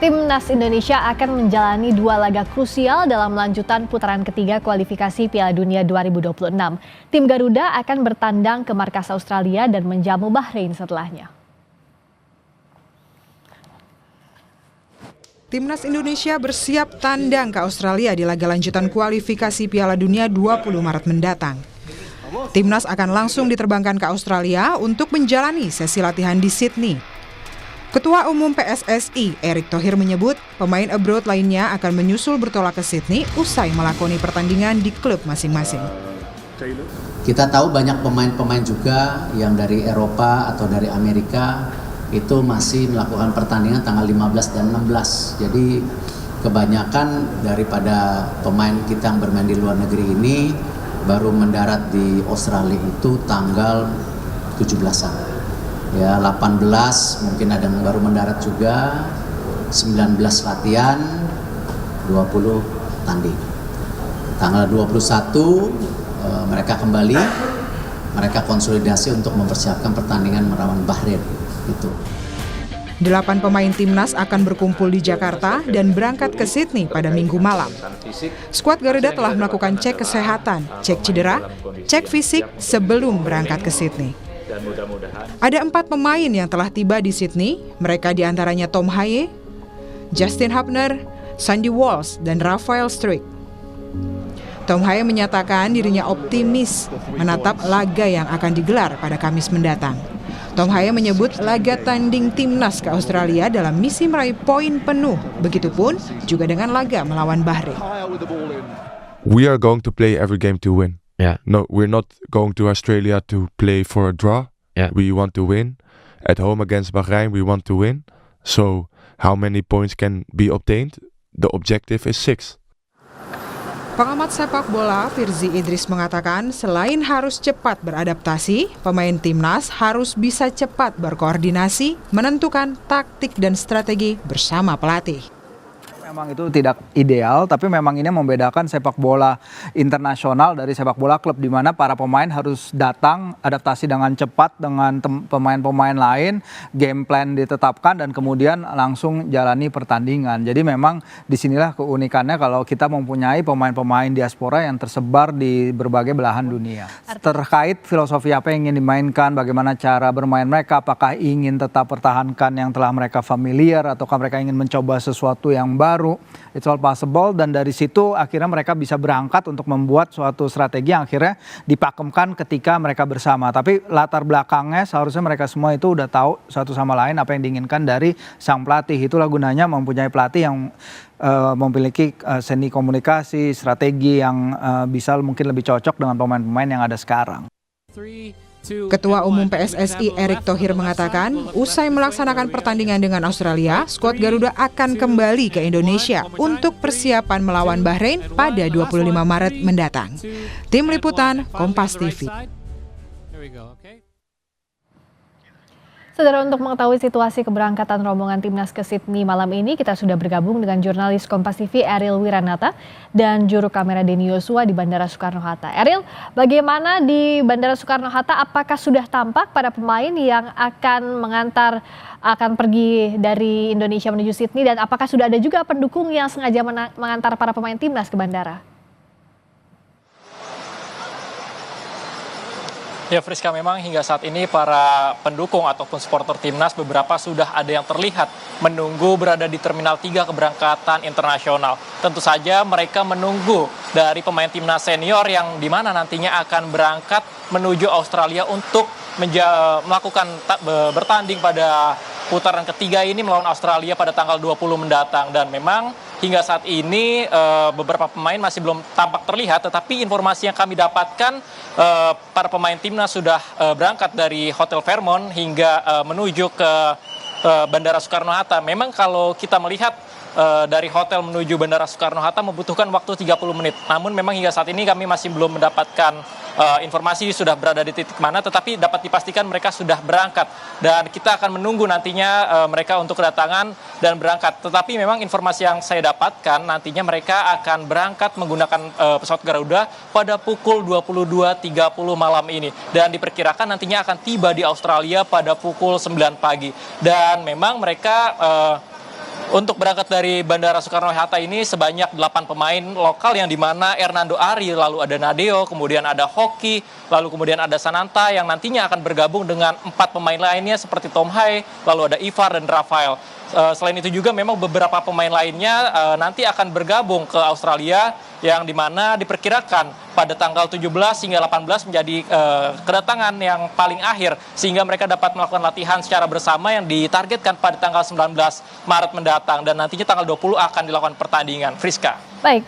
Timnas Indonesia akan menjalani 2 laga krusial dalam lanjutan putaran ketiga kualifikasi Piala Dunia 2026. Tim Garuda akan bertandang ke markas Australia dan menjamu Bahrain setelahnya. Timnas Indonesia bersiap tandang ke Australia di laga lanjutan kualifikasi Piala Dunia 20 Maret mendatang. Timnas akan langsung diterbangkan ke Australia untuk menjalani sesi latihan di Sydney. Ketua Umum PSSI, Erick Thohir menyebut pemain abroad lainnya akan menyusul bertolak ke Sydney usai melakoni pertandingan di klub masing-masing. Kita tahu banyak pemain-pemain juga yang dari Eropa atau dari Amerika itu masih melakukan pertandingan tanggal 15 dan 16. Jadi kebanyakan daripada pemain kita yang bermain di luar negeri ini baru mendarat di Australia itu tanggal 17-an. Ya 18 mungkin ada yang baru mendarat juga, 19 latihan, 20 tanding. Tanggal 21 mereka kembali, mereka konsolidasi untuk mempersiapkan pertandingan melawan Bahrain. Itu. 8 pemain timnas akan berkumpul di Jakarta dan berangkat ke Sydney pada Minggu malam. Skuad Garuda telah melakukan cek kesehatan, cek cedera, cek fisik sebelum berangkat ke Sydney. Ada 4 pemain yang telah tiba di Sydney, mereka diantaranya Tom Haye, Justin Hubner, Sandy Walsh, dan Rafael Struijk. Tom Haye menyatakan dirinya optimis menatap laga yang akan digelar pada Kamis mendatang. Tom Haye menyebut laga tanding timnas ke Australia dalam misi meraih poin penuh, begitupun juga dengan laga melawan Bahrain. We are going to play every game to win. Yeah. No, we're not going to Australia to play for a draw. Yeah. We want to win. At home against Bahrain, we want to win. So, how many points can be obtained? The objective is 6. Pengamat sepak bola Firzi Idris mengatakan selain harus cepat beradaptasi, pemain timnas harus bisa cepat berkoordinasi, menentukan taktik dan strategi bersama pelatih. Memang itu tidak ideal, tapi memang ini membedakan sepak bola internasional dari sepak bola klub, di mana para pemain harus datang, adaptasi dengan cepat dengan pemain-pemain lain, game plan ditetapkan dan kemudian langsung jalani pertandingan. Jadi memang disinilah keunikannya kalau kita mempunyai pemain-pemain diaspora yang tersebar di berbagai belahan dunia. Terkait filosofi apa yang ingin dimainkan, bagaimana cara bermain mereka, apakah ingin tetap pertahankan yang telah mereka familiar ataukah mereka ingin mencoba sesuatu yang baru. It's all possible, dan dari situ akhirnya mereka bisa berangkat untuk membuat suatu strategi yang akhirnya dipakemkan ketika mereka bersama. Tapi latar belakangnya seharusnya mereka semua itu udah tahu satu sama lain apa yang diinginkan dari sang pelatih. Itulah gunanya mempunyai pelatih yang memiliki seni komunikasi, strategi yang bisa mungkin lebih cocok dengan pemain-pemain yang ada sekarang. Ketua Umum PSSI Erick Thohir mengatakan, usai melaksanakan pertandingan dengan Australia, skuad Garuda akan kembali ke Indonesia untuk persiapan melawan Bahrain pada 25 Maret mendatang. Tim Liputan, Kompas TV. Saudara, untuk mengetahui situasi keberangkatan rombongan timnas ke Sydney malam ini, kita sudah bergabung dengan jurnalis Kompas TV Ariel Wiranata dan juru kamera Denny Yosua di Bandara Soekarno-Hatta. Ariel, bagaimana di Bandara Soekarno-Hatta? Apakah sudah tampak para pemain yang akan pergi dari Indonesia menuju Sydney, dan apakah sudah ada juga pendukung yang sengaja mengantar para pemain timnas ke bandara? Ya Friska, memang hingga saat ini para pendukung ataupun supporter timnas beberapa sudah ada yang terlihat menunggu berada di Terminal 3 keberangkatan internasional. Tentu saja mereka menunggu dari pemain timnas senior yang dimana nantinya akan berangkat menuju Australia untuk melakukan bertanding pada putaran ketiga ini melawan Australia pada tanggal 20 mendatang. Dan memang hingga saat ini beberapa pemain masih belum tampak terlihat, tetapi informasi yang kami dapatkan para pemain timnas sudah berangkat dari Hotel Fairmont hingga menuju ke Bandara Soekarno-Hatta. Memang kalau kita melihat dari hotel menuju Bandara Soekarno-Hatta membutuhkan waktu 30 menit. Namun memang hingga saat ini kami masih belum mendapatkan informasi sudah berada di titik mana, tetapi dapat dipastikan mereka sudah berangkat. Dan kita akan menunggu nantinya mereka untuk kedatangan dan berangkat. Tetapi memang informasi yang saya dapatkan nantinya mereka akan berangkat menggunakan pesawat Garuda pada pukul 22.30 malam ini. Dan diperkirakan nantinya akan tiba di Australia pada pukul 9 pagi. Dan memang mereka Untuk berangkat dari Bandara Soekarno-Hatta ini sebanyak 8 pemain lokal yang dimana Hernando Ari, lalu ada Nadeo, kemudian ada Hoki, lalu kemudian ada Sananta yang nantinya akan bergabung dengan 4 pemain lainnya seperti Tom Hai, lalu ada Ivar dan Rafael. Selain itu juga memang beberapa pemain lainnya nanti akan bergabung ke Australia yang dimana diperkirakan pada tanggal 17 hingga 18 menjadi kedatangan yang paling akhir sehingga mereka dapat melakukan latihan secara bersama yang ditargetkan pada tanggal 19 Maret mendatang dan nantinya tanggal 20 akan dilakukan pertandingan. Friska. Baik,